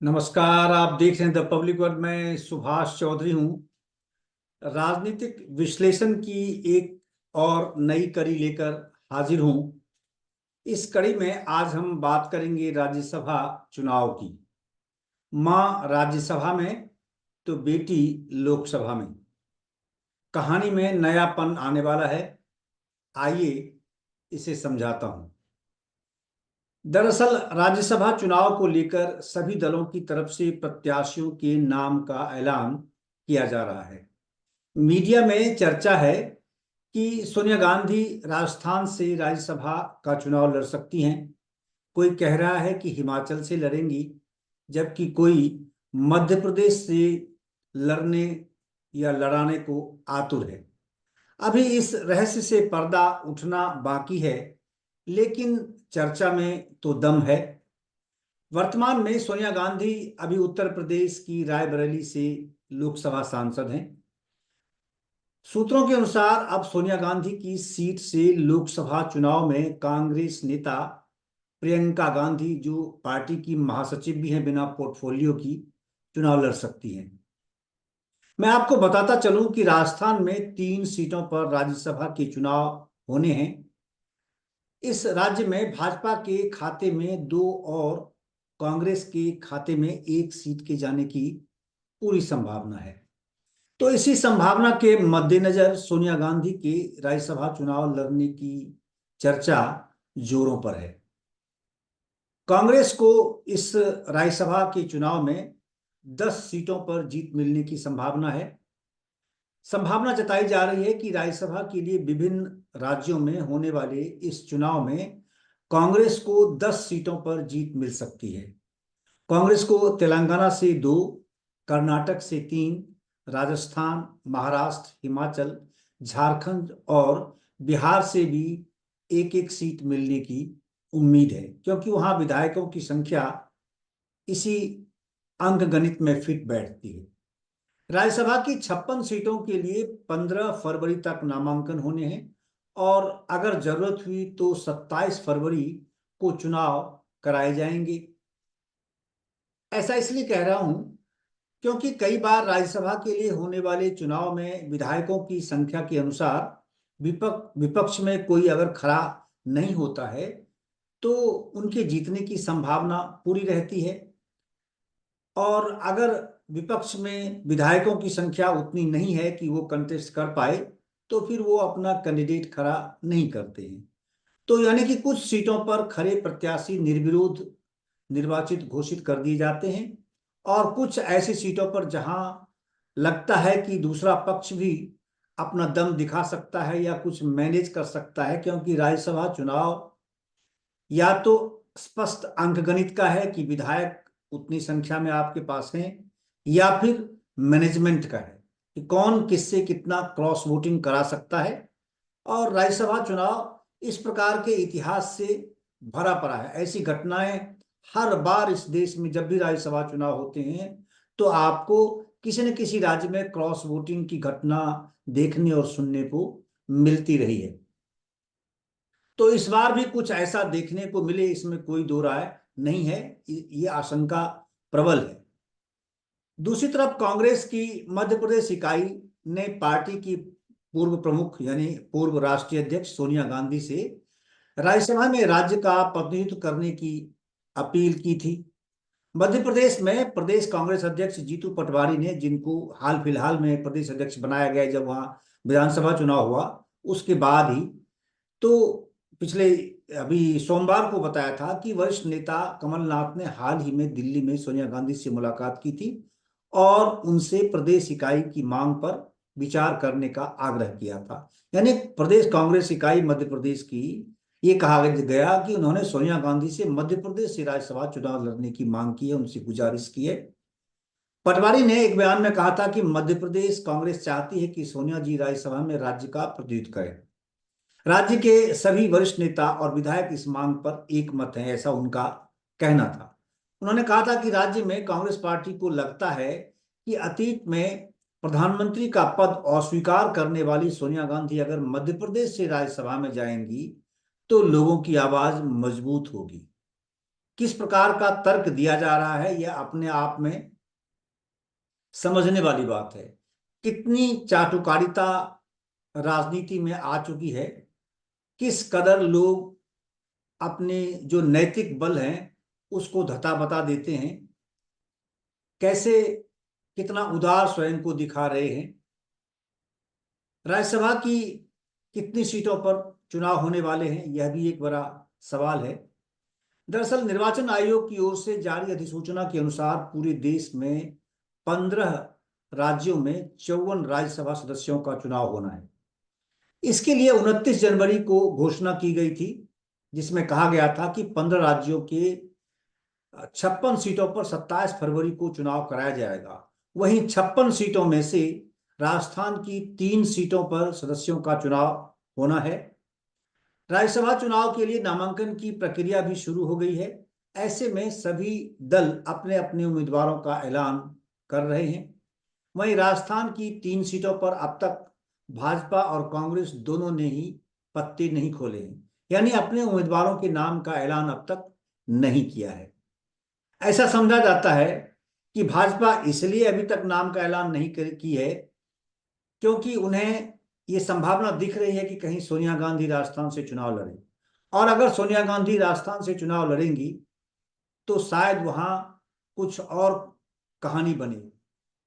नमस्कार। आप देख रहे हैं द पब्लिक वर्ल्ड में सुभाष चौधरी हूं। राजनीतिक विश्लेषण की एक और नई कड़ी लेकर हाजिर हूं। इस कड़ी में आज हम बात करेंगे राज्यसभा चुनाव की। मां राज्यसभा में तो बेटी लोकसभा में। कहानी में नयापन आने वाला है। आइए इसे समझाता हूं। दरअसल राज्यसभा चुनाव को लेकर सभी दलों की तरफ से प्रत्याशियों के नाम का ऐलान किया जा रहा है। मीडिया में चर्चा है कि सोनिया गांधी राजस्थान से राज्यसभा का चुनाव लड़ सकती हैं। कोई कह रहा है कि हिमाचल से लड़ेंगी, जबकि कोई मध्य प्रदेश से लड़ने या लड़ाने को आतुर है। अभी इस रहस्य से पर्दा उठना बाकी है, लेकिन चर्चा में तो दम है। वर्तमान में सोनिया गांधी अभी उत्तर प्रदेश की रायबरेली से लोकसभा सांसद हैं। सूत्रों के अनुसार अब सोनिया गांधी की सीट से लोकसभा चुनाव में कांग्रेस नेता प्रियंका गांधी, जो पार्टी की महासचिव भी हैं बिना पोर्टफोलियो की, चुनाव लड़ सकती हैं। मैं आपको बताता चलूं कि राजस्थान में 3 सीटों पर राज्यसभा के चुनाव होने हैं। इस राज्य में भाजपा के खाते में 2 और कांग्रेस के खाते में 1 सीट के जाने की पूरी संभावना है। तो इसी संभावना के मद्देनजर सोनिया गांधी के राज्यसभा चुनाव लड़ने की चर्चा जोरों पर है। कांग्रेस को इस राज्यसभा के चुनाव में 10 सीटों पर जीत मिलने की संभावना है। संभावना जताई जा रही है कि राज्यसभा के लिए विभिन्न राज्यों में होने वाले इस चुनाव में कांग्रेस को 10 सीटों पर जीत मिल सकती है। कांग्रेस को तेलंगाना से 2, कर्नाटक से 3, राजस्थान, महाराष्ट्र, हिमाचल, झारखंड और बिहार से भी एक एक सीट मिलने की उम्मीद है, क्योंकि वहां विधायकों की संख्या इसी अंक गणित में फिट बैठती है। राज्यसभा की 56 सीटों के लिए 15 फरवरी तक नामांकन होने हैं और अगर जरूरत हुई तो 27 फरवरी को चुनाव कराए जाएंगे। ऐसा इसलिए कह रहा हूं क्योंकि कई बार राज्यसभा के लिए होने वाले चुनाव में विधायकों की संख्या के अनुसार विपक्ष में कोई अगर खड़ा नहीं होता है तो उनके जीतने की संभावना पूरी रहती है। और अगर विपक्ष में विधायकों की संख्या उतनी नहीं है कि वो कंटेस्ट कर पाए, तो फिर वो अपना कैंडिडेट खड़ा नहीं करते हैं। तो यानी कि कुछ सीटों पर खड़े प्रत्याशी निर्विरोध निर्वाचित घोषित कर दिए जाते हैं और कुछ ऐसी सीटों पर जहां लगता है कि दूसरा पक्ष भी अपना दम दिखा सकता है या कुछ मैनेज कर सकता है, क्योंकि राज्यसभा चुनाव या तो स्पष्ट अंकगणित का है कि विधायक उतनी संख्या में आपके पास हैं, या फिर मैनेजमेंट का है कि कौन किससे कितना क्रॉस वोटिंग करा सकता है। और राज्यसभा चुनाव इस प्रकार के इतिहास से भरा पड़ा है। ऐसी घटनाएं हर बार इस देश में जब भी राज्यसभा चुनाव होते हैं तो आपको किसी न किसी राज्य में क्रॉस वोटिंग की घटना देखने और सुनने को मिलती रही है। तो इस बार भी कुछ ऐसा देखने को मिले, इसमें कोई दो राय नहीं है। ये आशंका प्रबल है। दूसरी तरफ कांग्रेस की मध्य प्रदेश इकाई ने पार्टी की पूर्व प्रमुख यानी पूर्व राष्ट्रीय अध्यक्ष सोनिया गांधी से राज्यसभा में राज्य का प्रतिनिधित्व करने की अपील की थी। मध्य प्रदेश में प्रदेश कांग्रेस अध्यक्ष जीतू पटवारी ने, जिनको हाल फिलहाल में प्रदेश अध्यक्ष बनाया गया जब वहां विधानसभा चुनाव हुआ उसके बाद ही, तो पिछले अभी सोमवार को बताया था कि वरिष्ठ नेता कमलनाथ ने हाल ही में दिल्ली में सोनिया गांधी से मुलाकात की थी और उनसे प्रदेश इकाई की मांग पर विचार करने का आग्रह किया था। यानी प्रदेश कांग्रेस इकाई मध्य प्रदेश की, ये कहा गया कि उन्होंने सोनिया गांधी से मध्य प्रदेश से राज्यसभा चुनाव लड़ने की मांग की है, उनसे गुजारिश की है। पटवारी ने एक बयान में कहा था कि मध्य प्रदेश कांग्रेस चाहती है कि सोनिया जी राज्यसभा में राज्य का प्रतिनिधित्व करें। राज्य के सभी वरिष्ठ नेता और विधायक इस मांग पर एक मत हैं, ऐसा उनका कहना था। उन्होंने कहा था कि राज्य में कांग्रेस पार्टी को लगता है कि अतीत में प्रधानमंत्री का पद अस्वीकार करने वाली सोनिया गांधी अगर मध्य प्रदेश से राज्यसभा में जाएंगी तो लोगों की आवाज मजबूत होगी। किस प्रकार का तर्क दिया जा रहा है, यह अपने आप में समझने वाली बात है। कितनी चाटुकारिता राजनीति में आ चुकी है, किस कदर लोग अपने जो नैतिक बल हैं उसको धता बता देते हैं, कैसे कितना उदार स्वयं को दिखा रहे हैं। राज्यसभा की कितनी सीटों पर चुनाव होने वाले हैं, यह भी एक बड़ा सवाल है। दरअसल निर्वाचन आयोग की ओर से जारी अधिसूचना के अनुसार पूरे देश में 15 राज्यों में 54 राज्यसभा सदस्यों का चुनाव होना है। इसके लिए 29 जनवरी को घोषणा की गई थी, जिसमें कहा गया था कि 15 राज्यों के 56 सीटों पर 27 फरवरी को चुनाव कराया जाएगा। वहीं 56 सीटों में से राजस्थान की 3 सीटों पर सदस्यों का चुनाव होना है। राज्यसभा चुनाव के लिए नामांकन की प्रक्रिया भी शुरू हो गई है। ऐसे में सभी दल अपने अपने उम्मीदवारों का ऐलान कर रहे हैं। वहीं राजस्थान की 3 सीटों पर अब तक भाजपा और कांग्रेस दोनों ने ही पत्ते नहीं खोले हैं, यानी अपने उम्मीदवारों के नाम का ऐलान अब तक नहीं किया है। ऐसा समझा जाता है कि भाजपा इसलिए अभी तक नाम का ऐलान नहीं की है क्योंकि उन्हें ये संभावना दिख रही है कि कहीं सोनिया गांधी राजस्थान से चुनाव लड़े, और अगर सोनिया गांधी राजस्थान से चुनाव लड़ेंगी तो शायद वहां कुछ और कहानी बने।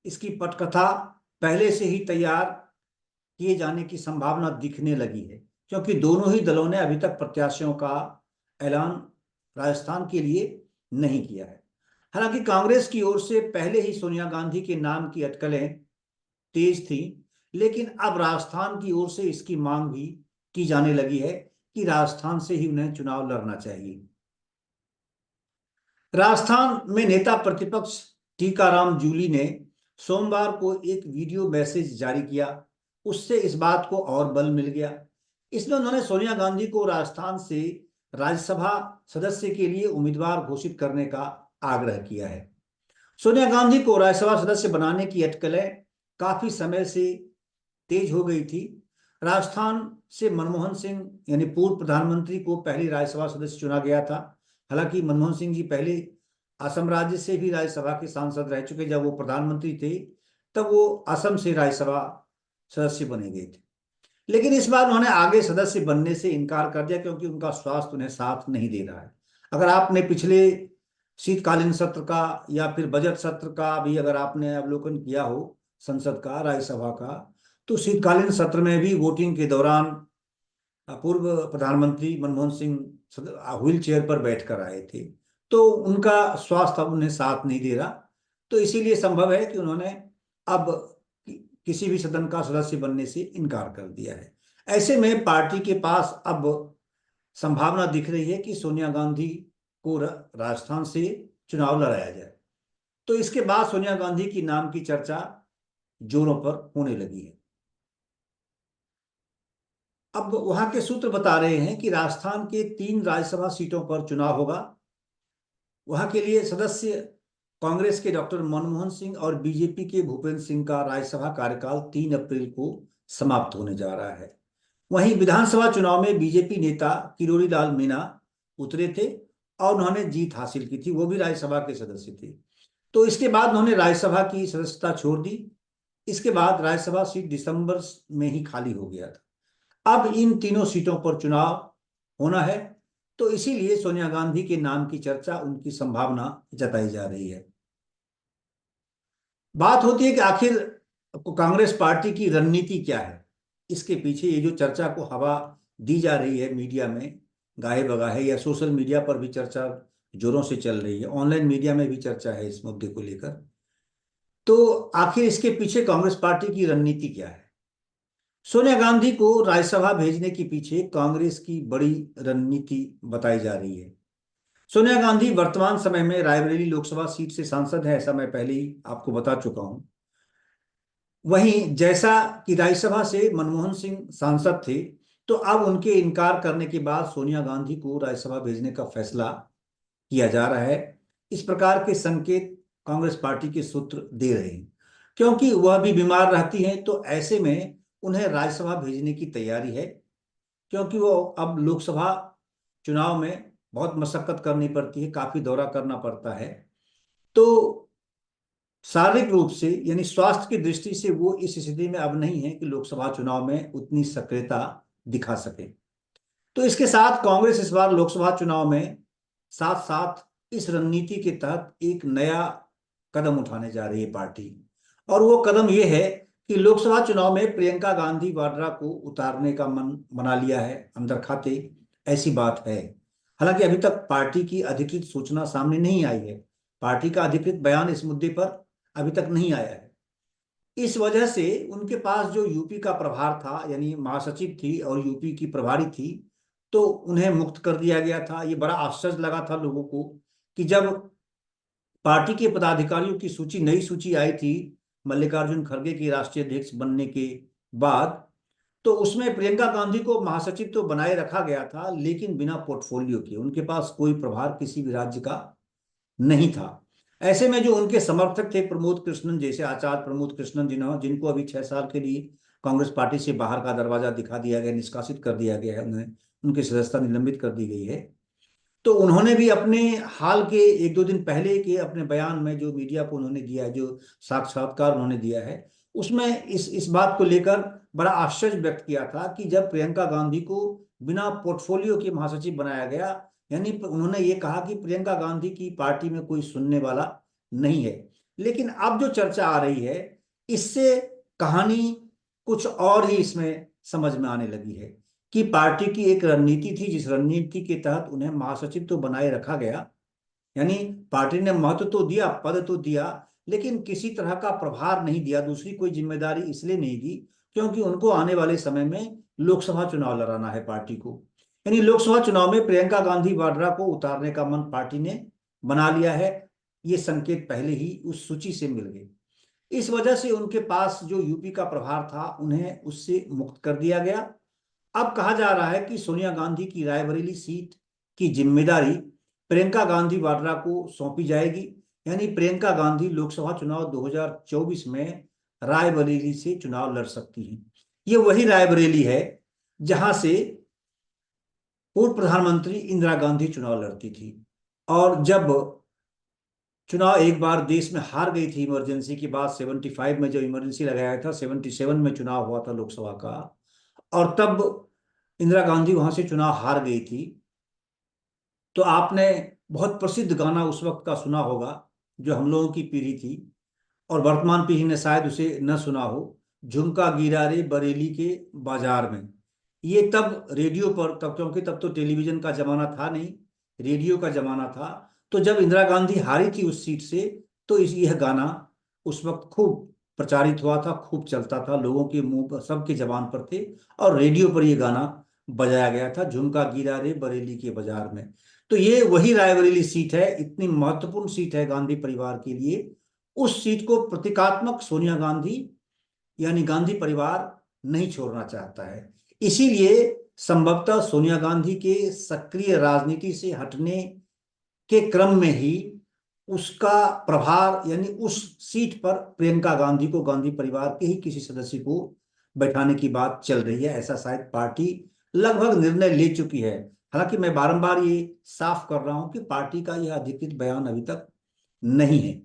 इसकी पटकथा पहले से ही तैयार किए जाने की संभावना दिखने लगी है, क्योंकि दोनों ही दलों ने अभी तक प्रत्याशियों का ऐलान राजस्थान के लिए नहीं किया है। हालांकि कांग्रेस की ओर से पहले ही सोनिया गांधी के नाम की अटकलें तेज थी, लेकिन अब राजस्थान की ओर से इसकी मांग भी की जाने लगी है कि राजस्थान से ही उन्हें चुनाव लड़ना चाहिए। राजस्थान में नेता प्रतिपक्ष टीकाराम जूली ने सोमवार को एक वीडियो मैसेज जारी किया। उससे इस बात को और बल मिल गया। इसमें उन्होंने सोनिया गांधी को राजस्थान से राज्यसभा सदस्य के लिए उम्मीदवार घोषित करने का आग्रह किया है। सोनिया गांधी को राज्यसभा सदस्य बनाने की अटकलें काफी समय से तेज हो गई थी। राजस्थान से मनमोहन सिंह यानी पूर्व प्रधानमंत्री को पहली राज्यसभा सदस्य चुना गया था। हालांकि मनमोहन सिंह जी पहले असम राज्य से भी राज्यसभा के सांसद रह चुके। जब वो प्रधानमंत्री थे तब वो असम से राज्यसभा सदस्य बने गए थे, लेकिन इस बार उन्होंने आगे सदस्य बनने से इनकार कर दिया क्योंकि उनका स्वास्थ्य उन्हें साथ नहीं दे रहा है। अगर आपने पिछले शीतकालीन सत्र का या फिर बजट सत्र का भी अगर आपने अवलोकन किया हो संसद का, राज्यसभा का, तो शीतकालीन सत्र में भी वोटिंग के दौरान पूर्व प्रधानमंत्री मनमोहन सिंह व्हील चेयर पर बैठकर आए थे, तो उनका स्वास्थ्य अब उन्हें साथ नहीं दे रहा। तो इसीलिए संभव है कि उन्होंने अब किसी भी सदन का सदस्य बनने से इनकार कर दिया है। ऐसे में पार्टी के पास अब संभावना दिख रही है कि सोनिया गांधी को राजस्थान से चुनाव लड़ाया जाए। तो इसके बाद सोनिया गांधी की नाम की चर्चा जोरों पर होने लगी है। अब वहां के सूत्र बता रहे हैं कि राजस्थान के 3 राज्यसभा सीटों पर चुनाव होगा। वहां के लिए सदस्य कांग्रेस के डॉक्टर मनमोहन सिंह और बीजेपी के भूपेंद्र सिंह का राज्यसभा कार्यकाल 3 अप्रैल को समाप्त होने जा रहा है। वहीं विधानसभा चुनाव में बीजेपी नेता किरोड़ी लाल मीणा उतरे थे और उन्होंने जीत हासिल की थी। वो भी राज्यसभा के सदस्य थे। तो इसके बाद उन्होंने राज्यसभा की सदस्यता छोड़ दी। इसके बाद राज्यसभा सीट दिसंबर में ही खाली हो गया था। अब इन तीनों सीटों पर चुनाव होना है, तो इसीलिए सोनिया गांधी के नाम की चर्चा, उनकी संभावना जताई जा रही है। बात होती है कि आखिर कांग्रेस पार्टी की रणनीति क्या है। इसके पीछे ये जो चर्चा को हवा दी जा रही है मीडिया में गाहे बगाहे, या सोशल मीडिया पर भी चर्चा जोरों से चल रही है, ऑनलाइन मीडिया में भी चर्चा है इस मुद्दे को लेकर, तो आखिर इसके पीछे कांग्रेस पार्टी की रणनीति क्या है। सोनिया गांधी को राज्यसभा भेजने के पीछे कांग्रेस की बड़ी रणनीति बताई जा रही है। सोनिया गांधी वर्तमान समय में रायबरेली लोकसभा सीट से सांसद है, ऐसा मैं पहले ही आपको बता चुका हूं। वहीं जैसा कि राज्यसभा से मनमोहन सिंह सांसद थे, तो अब उनके इनकार करने के बाद सोनिया गांधी को राज्यसभा भेजने का फैसला किया जा रहा है। इस प्रकार के संकेत कांग्रेस पार्टी के सूत्र दे रहे हैं, क्योंकि वह भी बीमार रहती हैं, तो ऐसे में उन्हें राज्यसभा भेजने की तैयारी है, क्योंकि वो अब लोकसभा चुनाव में बहुत मशक्कत करनी पड़ती है, काफी दौरा करना पड़ता है। तो शारीरिक रूप से यानी स्वास्थ्य की दृष्टि से वो इस स्थिति में अब नहीं है कि लोकसभा चुनाव में उतनी सक्रियता दिखा सके। तो इसके साथ कांग्रेस इस बार लोकसभा चुनाव में साथ साथ इस रणनीति के तहत एक नया कदम उठाने जा रही है पार्टी। और वो कदम ये है कि लोकसभा चुनाव में प्रियंका गांधी वाड्रा को उतारने का मन बना लिया है अंदर खाते, ऐसी बात है। हालांकि अभी तक पार्टी की अधिकृत सूचना सामने नहीं आई है, पार्टी का अधिकृत बयान इस मुद्दे पर अभी तक नहीं आया है। इस वजह से उनके पास जो यूपी का प्रभार था, यानी महासचिव थी और यूपी की प्रभारी थी, तो उन्हें मुक्त कर दिया गया था। ये बड़ा आश्चर्य लगा था लोगों को कि जब पार्टी के पदाधिकारियों की सूची, नई सूची आई थी मल्लिकार्जुन खड़गे के राष्ट्रीय अध्यक्ष बनने के बाद, तो उसमें प्रियंका गांधी को महासचिव तो बनाए रखा गया था, लेकिन बिना पोर्टफोलियो के। उनके पास कोई प्रभार किसी भी राज्य का नहीं था। ऐसे में जो उनके समर्थक थे, प्रमोद कृष्णन जैसे, आचार्य प्रमोद कृष्णन, जिनको अभी 6 साल के लिए कांग्रेस पार्टी से बाहर का दरवाजा दिखा दिया गया, निष्कासित कर दिया गया है, उन्हें उनकी सदस्यता निलंबित कर दी गई है। तो उन्होंने भी अपने हाल के 1-2 दिन पहले के अपने बयान में जो मीडिया को उन्होंने दिया है, जो साक्षात्कार उन्होंने दिया है, उसमें इस बात को लेकर बड़ा आश्चर्य व्यक्त किया था कि जब प्रियंका गांधी को बिना पोर्टफोलियो के महासचिव बनाया गया, यानी उन्होंने ये कहा कि प्रियंका गांधी की पार्टी में कोई सुनने वाला नहीं है। लेकिन अब जो चर्चा आ रही है, इससे कहानी कुछ और ही इसमें समझ में आने लगी है कि पार्टी की एक रणनीति थी, जिस रणनीति के तहत उन्हें महासचिव तो बनाए रखा गया, यानी पार्टी ने महत्व तो दिया, पद तो दिया, लेकिन किसी तरह का प्रभार नहीं दिया, दूसरी कोई जिम्मेदारी इसलिए नहीं दी क्योंकि उनको आने वाले समय में लोकसभा चुनाव लड़ाना है पार्टी को। यानी लोकसभा चुनाव में प्रियंका गांधी वाड्रा को उतारने का मन पार्टी ने बना लिया है। ये संकेत पहले ही उस सूची से मिल गए। इस वजह से उनके पास जो यूपी का प्रभार था, उन्हें उससे मुक्त कर दिया गया। अब कहा जा रहा है कि सोनिया गांधी की रायबरेली सीट की जिम्मेदारी प्रियंका गांधी वाड्रा को सौंपी जाएगी। यानी प्रियंका गांधी लोकसभा चुनाव 2024 में रायबरेली से चुनाव लड़ सकती हैं। ये वही रायबरेली है जहां से पूर्व प्रधानमंत्री इंदिरा गांधी चुनाव लड़ती थी। और जब चुनाव एक बार देश में हार गई थी इमरजेंसी की बात, 75 में जब इमरजेंसी लगाया था, 77 में चुनाव हुआ था लोकसभा का, और तब इंदिरा गांधी वहां से चुनाव हार गई थी। तो आपने बहुत प्रसिद्ध गाना उस वक्त का सुना होगा, जो हम लोगों की पीढ़ी थी और वर्तमान पीढ़ी ने शायद उसे न सुना हो, झुमका गिरा रे बरेली के बाजार में। ये तब रेडियो पर, तब क्योंकि तब तो टेलीविजन का जमाना था नहीं, रेडियो का जमाना था। तो जब इंदिरा गांधी हारी थी उस सीट से, तो यह गाना उस वक्त खूब प्रचारित हुआ था, खूब चलता था, लोगों के मुंह पर, सबके जबान पर थे, और रेडियो पर यह गाना बजाया गया था, झुमका गिरा रे बरेली के बाजार में। तो ये वही रायबरेली सीट है, इतनी महत्वपूर्ण सीट है गांधी परिवार के लिए। उस सीट को प्रतीकात्मक सोनिया गांधी, यानी गांधी परिवार नहीं छोड़ना चाहता है। इसीलिए संभवतः सोनिया गांधी के सक्रिय राजनीति से हटने के क्रम में ही उसका प्रभार, यानी उस सीट पर प्रियंका गांधी को, गांधी परिवार के ही किसी सदस्य को बैठाने की बात चल रही है। ऐसा शायद पार्टी लगभग निर्णय ले चुकी है। हालांकि मैं बारंबार ये साफ कर रहा हूं कि पार्टी का यह अधिकृत बयान अभी तक नहीं है।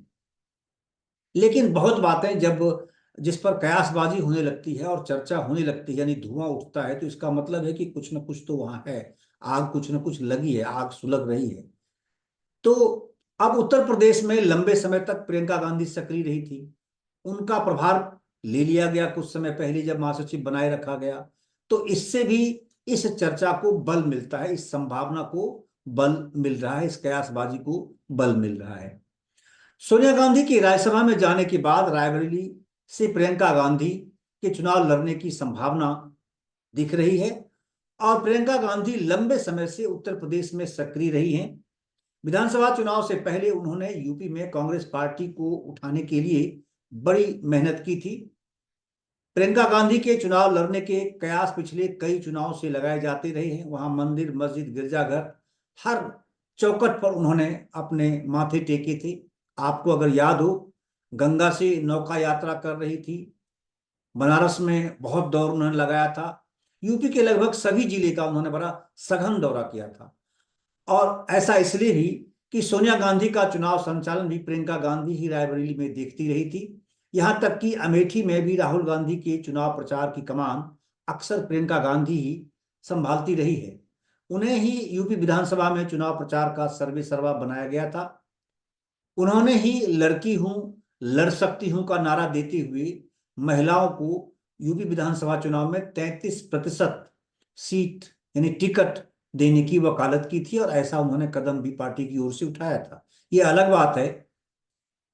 लेकिन बहुत बातें जब जिस पर कयासबाजी होने लगती है और चर्चा होने लगती है, यानी धुआं उठता है, तो इसका मतलब है कि कुछ न कुछ तो वहां है, आग कुछ न कुछ लगी है, आग सुलग रही है। तो अब उत्तर प्रदेश में लंबे समय तक प्रियंका गांधी सक्रिय रही थी, उनका प्रभार ले लिया गया कुछ समय पहले जब महासचिव बनाए रखा गया। तो इससे भी इस चर्चा को बल मिलता है, इस संभावना को बल मिल रहा है, इस कयासबाजी को बल मिल रहा है। सोनिया गांधी की राज्यसभा में जाने के बाद रायबरेली से प्रियंका गांधी के चुनाव लड़ने की संभावना दिख रही है। और प्रियंका गांधी लंबे समय से उत्तर प्रदेश में सक्रिय रही हैं। विधानसभा चुनाव से पहले उन्होंने यूपी में कांग्रेस पार्टी को उठाने के लिए बड़ी मेहनत की थी। प्रियंका गांधी के चुनाव लड़ने के कयास पिछले कई चुनाव से लगाए जाते रहे हैं। वहां मंदिर, मस्जिद, गिरजाघर, हर चौखट पर उन्होंने अपने माथे टेके थे। आपको अगर याद हो, गंगा से नौका यात्रा कर रही थी, बनारस में बहुत दौर उन्होंने लगाया था, यूपी के लगभग सभी जिले का उन्होंने बड़ा सघन दौरा किया था। और ऐसा इसलिए भी कि सोनिया गांधी का चुनाव संचालन भी प्रियंका गांधी ही रायबरेली में देखती रही थी। यहां तक कि अमेठी में भी राहुल गांधी के चुनाव प्रचार की कमान अक्सर प्रियंका गांधी ही संभालती रही है। उन्हें ही यूपी विधानसभा में चुनाव प्रचार का सर्वे सर्वा बनाया गया था। उन्होंने ही लड़की हूं, लड़ सकती हूं का नारा देते हुए महिलाओं को यूपी विधानसभा चुनाव में 33% सीट यानी टिकट देने की वकालत की थी, और ऐसा उन्होंने कदम भी पार्टी की ओर से उठाया था। ये अलग बात है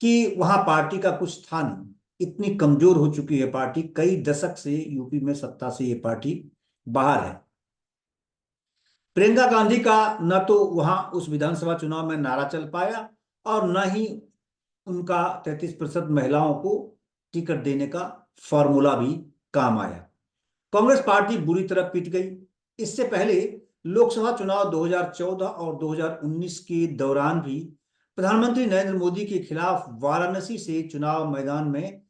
कि वहां पार्टी का कुछ था नहीं, इतनी कमजोर हो चुकी है पार्टी, कई दशक से यूपी में सत्ता से ये पार्टी बाहर है। प्रियंका गांधी का न तो वहां उस विधानसभा चुनाव में नारा चल पाया, और न ही उनका 33% महिलाओं को टिकट देने का फॉर्मूला भी काम आया। कांग्रेस पार्टी बुरी तरह पिट गई। इससे पहले लोकसभा चुनाव 2014 और 2019 के दौरान भी प्रधानमंत्री नरेंद्र मोदी के खिलाफ वाराणसी से चुनाव मैदान में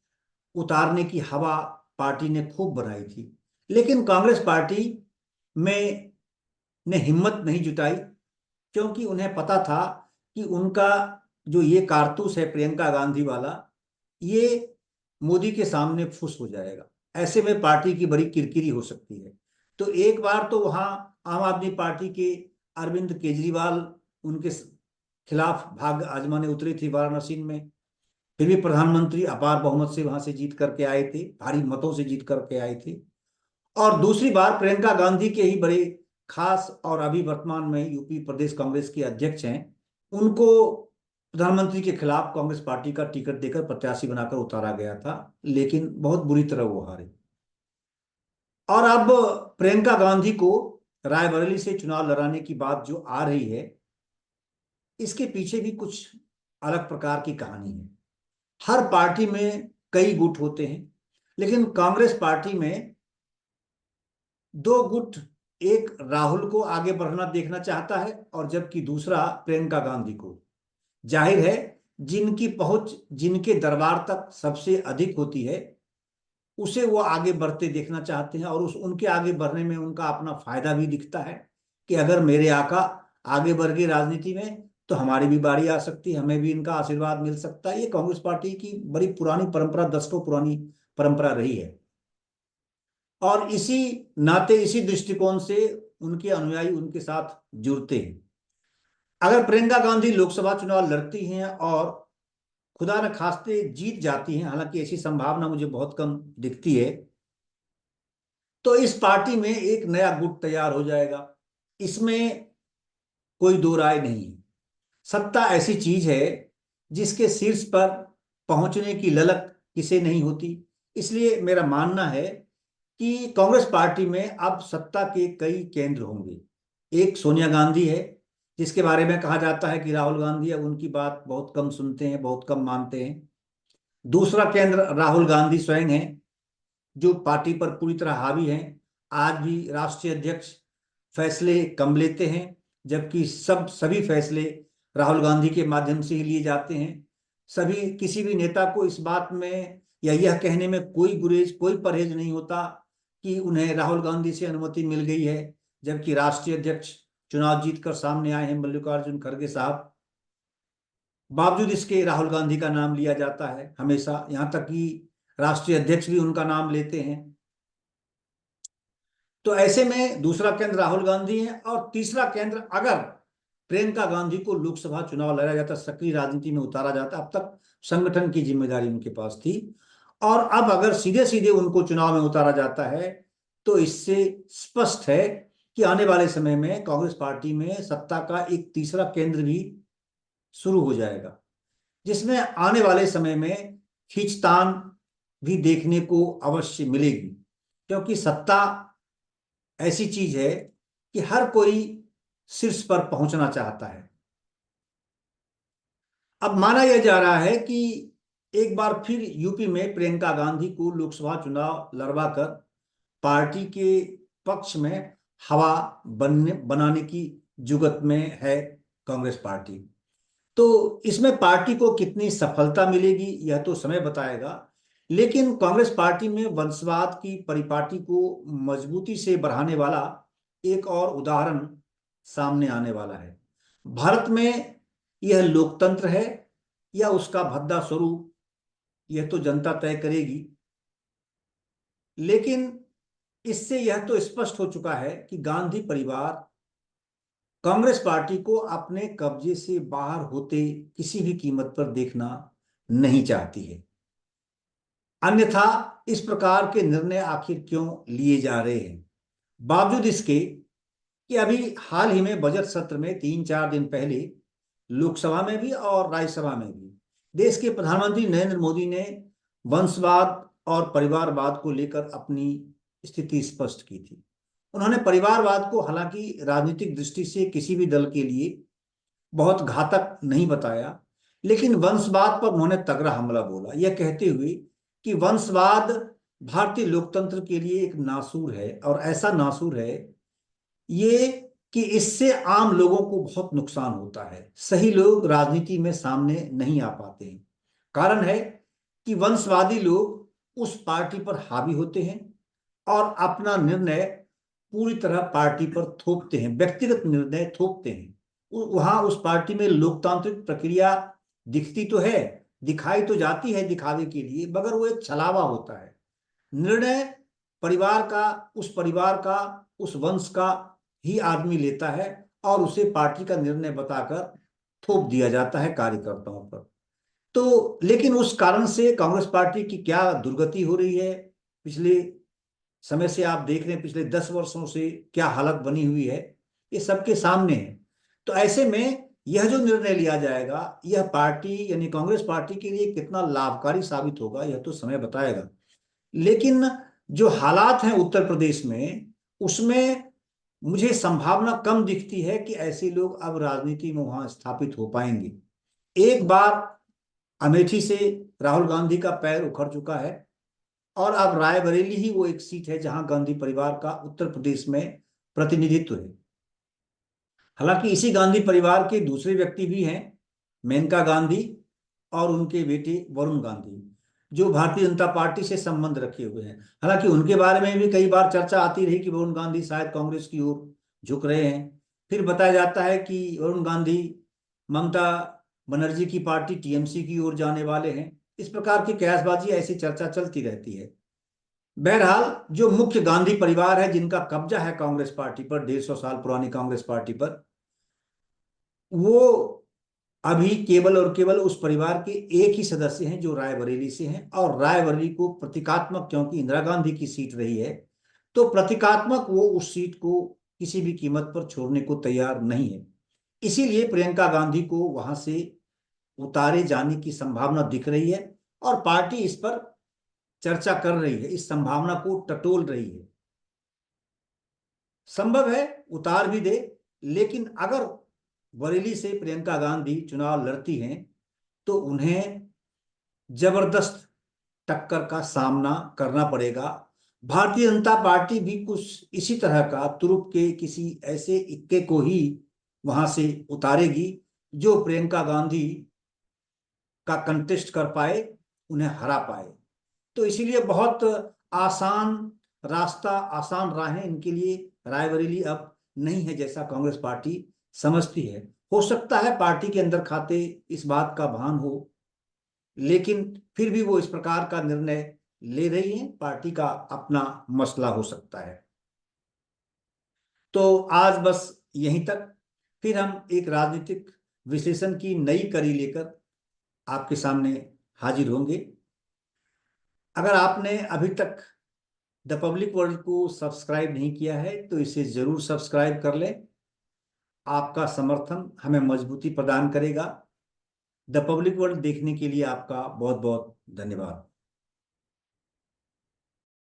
उतारने की हवा पार्टी ने खूब बनाई थी, लेकिन कांग्रेस पार्टी में ने हिम्मत नहीं जुटाई, क्योंकि उन्हें पता था कि उनका जो ये कारतूस है प्रियंका गांधी वाला, ये मोदी के सामने फुस हो जाएगा। ऐसे में पार्टी की बड़ी किरकिरी हो सकती है। तो एक बार तो वहां आम आदमी पार्टी के अरविंद केजरीवाल उनके खिलाफ भाग आजमाने उतरी थी वाराणसी में। फिर भी प्रधानमंत्री अपार बहुमत से वहां से जीत करके आए थे, भारी मतों से जीत करके आए थे। और दूसरी बार प्रियंका गांधी के ही बड़े खास और अभी वर्तमान में यूपी प्रदेश कांग्रेस के अध्यक्ष हैं, उनको प्रधानमंत्री के खिलाफ कांग्रेस पार्टी का टिकट देकर प्रत्याशी बनाकर उतारा गया था, लेकिन बहुत बुरी तरह वो हारे। और अब प्रियंका गांधी को रायबरेली से चुनाव लड़ाने की बात जो आ रही है, इसके पीछे भी कुछ अलग प्रकार की कहानी है। हर पार्टी में कई गुट होते हैं, लेकिन कांग्रेस पार्टी में दो गुट, एक राहुल को आगे बढ़ना देखना चाहता है और जबकि दूसरा प्रियंका गांधी को। जाहिर है, जिनकी पहुंच जिनके दरबार तक सबसे अधिक होती है उसे वो आगे बढ़ते देखना चाहते हैं, और उस उनके आगे बढ़ने में उनका अपना फायदा भी दिखता है कि अगर मेरे आका आगे बढ़ गए राजनीति में तो हमारी भी बारी आ सकती है, हमें भी इनका आशीर्वाद मिल सकता है। ये कांग्रेस पार्टी की बड़ी पुरानी परंपरा, दशकों पुरानी परंपरा रही है, और इसी नाते इसी दृष्टिकोण से उनके अनुयायी उनके साथ जुड़ते हैं। अगर प्रियंका गांधी लोकसभा चुनाव लड़ती हैं और खुदा न खास्ते जीत जाती हैं, हालांकि ऐसी संभावना मुझे बहुत कम दिखती है, तो इस पार्टी में एक नया गुट तैयार हो जाएगा। इसमें कोई दो राय नहीं है। सत्ता ऐसी चीज है जिसके शीर्ष पर पहुंचने की ललक किसे नहीं होती। इसलिए मेरा मानना है कि कांग्रेस पार्टी में अब सत्ता के कई केंद्र होंगे। एक सोनिया गांधी है, जिसके बारे में कहा जाता है कि राहुल गांधी अब उनकी बात बहुत कम सुनते हैं, बहुत कम मानते हैं। दूसरा केंद्र राहुल गांधी स्वयं है, जो पार्टी पर पूरी तरह हावी हैं। आज भी राष्ट्रीय अध्यक्ष फैसले कम लेते हैं, जबकि सभी फैसले राहुल गांधी के माध्यम से ही लिए जाते हैं। सभी किसी भी नेता को इस बात में या यह कहने में कोई गुरेज, कोई परहेज नहीं होता कि उन्हें राहुल गांधी से अनुमति मिल गई है, जबकि राष्ट्रीय अध्यक्ष चुनाव जीतकर सामने आए हैं मल्लिकार्जुन खड़गे साहब, बावजूद इसके राहुल गांधी का नाम लिया जाता है हमेशा, यहां तक कि राष्ट्रीय अध्यक्ष भी उनका नाम लेते हैं। तो ऐसे में दूसरा केंद्र राहुल गांधी है, और तीसरा केंद्र अगर प्रियंका गांधी को लोकसभा चुनाव लड़ा जाता, सक्रिय राजनीति में उतारा जाता, अब तक संगठन की जिम्मेदारी उनके पास थी, और अब अगर सीधे सीधे उनको चुनाव में उतारा जाता है, तो इससे स्पष्ट है कि आने वाले समय में कांग्रेस पार्टी में सत्ता का एक तीसरा केंद्र भी शुरू हो जाएगा, जिसमें आने वाले समय में खींचतान भी देखने को अवश्य मिलेगी। क्योंकि सत्ता ऐसी चीज है कि हर कोई शीर्ष पर पहुंचना चाहता है। अब माना यह जा रहा है कि एक बार फिर यूपी में प्रियंका गांधी को लोकसभा चुनाव लड़वाकर पार्टी के पक्ष में हवा बनाने की जुगत में है कांग्रेस पार्टी। तो इसमें पार्टी को कितनी सफलता मिलेगी यह तो समय बताएगा, लेकिन कांग्रेस पार्टी में वंशवाद की परिपाटी को मजबूती से बढ़ाने वाला एक और उदाहरण सामने आने वाला है। भारत में यह लोकतंत्र है या उसका भद्दा स्वरूप, यह तो जनता तय करेगी। लेकिन इससे यह तो स्पष्ट हो चुका है कि गांधी परिवार कांग्रेस पार्टी को अपने कब्जे से बाहर होते किसी भी कीमत पर देखना नहीं चाहती है। अन्यथा इस प्रकार के निर्णय आखिर क्यों लिए जा रहे हैं? बावजूद इसके कि अभी हाल ही में बजट सत्र में 3-4 दिन पहले लोकसभा में भी और राज्यसभा में भी देश के प्रधानमंत्री नरेंद्र मोदी ने वंशवाद और परिवारवाद को लेकर अपनी स्थिति स्पष्ट की थी। उन्होंने परिवारवाद को हालांकि राजनीतिक दृष्टि से किसी भी दल के लिए बहुत घातक नहीं बताया, लेकिन वंशवाद पर उन्होंने तगड़ा हमला बोला, यह कहते हुए कि वंशवाद भारतीय लोकतंत्र के लिए एक नासूर है, और ऐसा नासूर है ये कि इससे आम लोगों को बहुत नुकसान होता है। सही लोग राजनीति में सामने नहीं आ पाते हैं। कारण है कि वंशवादी लोग उस पार्टी पर हावी होते हैं और अपना निर्णय पूरी तरह पार्टी पर थोपते हैं, व्यक्तिगत निर्णय थोपते हैं। वहां उस पार्टी में लोकतांत्रिक प्रक्रिया दिखती तो है, दिखाई तो जाती है दिखावे के लिए, मगर वो एक छलावा होता है। निर्णय परिवार का, उस परिवार का, उस वंश का ही आदमी लेता है और उसे पार्टी का निर्णय बताकर थोप दिया जाता है कार्यकर्ताओं पर। तो लेकिन उस कारण से कांग्रेस पार्टी की क्या दुर्गति हो रही है, पिछले समय से आप देख रहे हैं, पिछले 10 वर्षों से क्या हालत बनी हुई है, ये सबके सामने है। तो ऐसे में यह जो निर्णय लिया जाएगा, यह पार्टी यानी कांग्रेस पार्टी के लिए कितना लाभकारी साबित होगा, यह तो समय बताएगा। लेकिन जो हालात हैं उत्तर प्रदेश में, उसमें मुझे संभावना कम दिखती है कि ऐसे लोग अब राजनीति में वहां स्थापित हो पाएंगे। एक बार अमेठी से राहुल गांधी का पैर उखड़ चुका है और अब रायबरेली ही वो एक सीट है जहां गांधी परिवार का उत्तर प्रदेश में प्रतिनिधित्व है। हालांकि इसी गांधी परिवार के दूसरे व्यक्ति भी हैं, मेनका गांधी और उनके बेटे वरुण गांधी, जो भारतीय जनता पार्टी से संबंध रखे हुए हैं। हालांकि उनके बारे में भी कई बार चर्चा आती रही कि वरुण गांधी शायद कांग्रेस की ओर झुक रहे हैं। फिर बताया जाता है कि वरुण गांधी ममता बनर्जी की पार्टी टीएमसी की ओर जाने वाले हैं। इस प्रकार की कयासबाजी, ऐसी चर्चा चलती रहती है। बहरहाल जो मुख्य गांधी परिवार है, जिनका कब्जा है कांग्रेस पार्टी पर, 150 साल पुरानी कांग्रेस पार्टी पर, वो अभी केवल और केवल उस परिवार के एक ही सदस्य हैं जो रायबरेली से हैं। और रायबरेली को प्रतीकात्मक, क्योंकि इंदिरा गांधी की सीट रही है, तो प्रतीकात्मक वो उस सीट को किसी भी कीमत पर छोड़ने को तैयार नहीं है। इसीलिए प्रियंका गांधी को वहां से उतारे जाने की संभावना दिख रही है और पार्टी इस पर चर्चा कर रही है, इस संभावना को टटोल रही है। संभव है उतार भी दे, लेकिन अगर बरेली से प्रियंका गांधी चुनाव लड़ती हैं तो उन्हें जबरदस्त टक्कर का सामना करना पड़ेगा। भारतीय जनता पार्टी भी कुछ इसी तरह का तुरुप के किसी ऐसे इक्के को ही वहां से उतारेगी जो प्रियंका गांधी का कंटेस्ट कर पाए, उन्हें हरा पाए। तो इसीलिए बहुत आसान रास्ता, आसान राहें इनके लिए रायबरेली अब नहीं है जैसा कांग्रेस पार्टी समझती है। हो सकता है पार्टी के अंदर खाते इस बात का भान हो, लेकिन फिर भी वो इस प्रकार का निर्णय ले रही हैं, पार्टी का अपना मसला हो सकता है। तो आज बस यहीं तक, फिर हम एक राजनीतिक विश्लेषण की नई कड़ी लेकर आपके सामने हाजिर होंगे। अगर आपने अभी तक द पब्लिक वर्ल्ड को सब्सक्राइब नहीं किया है तो इसे जरूर सब्सक्राइब कर लें। आपका समर्थन हमें मजबूती प्रदान करेगा। द पब्लिक वर्ल्ड देखने के लिए आपका बहुत बहुत धन्यवाद।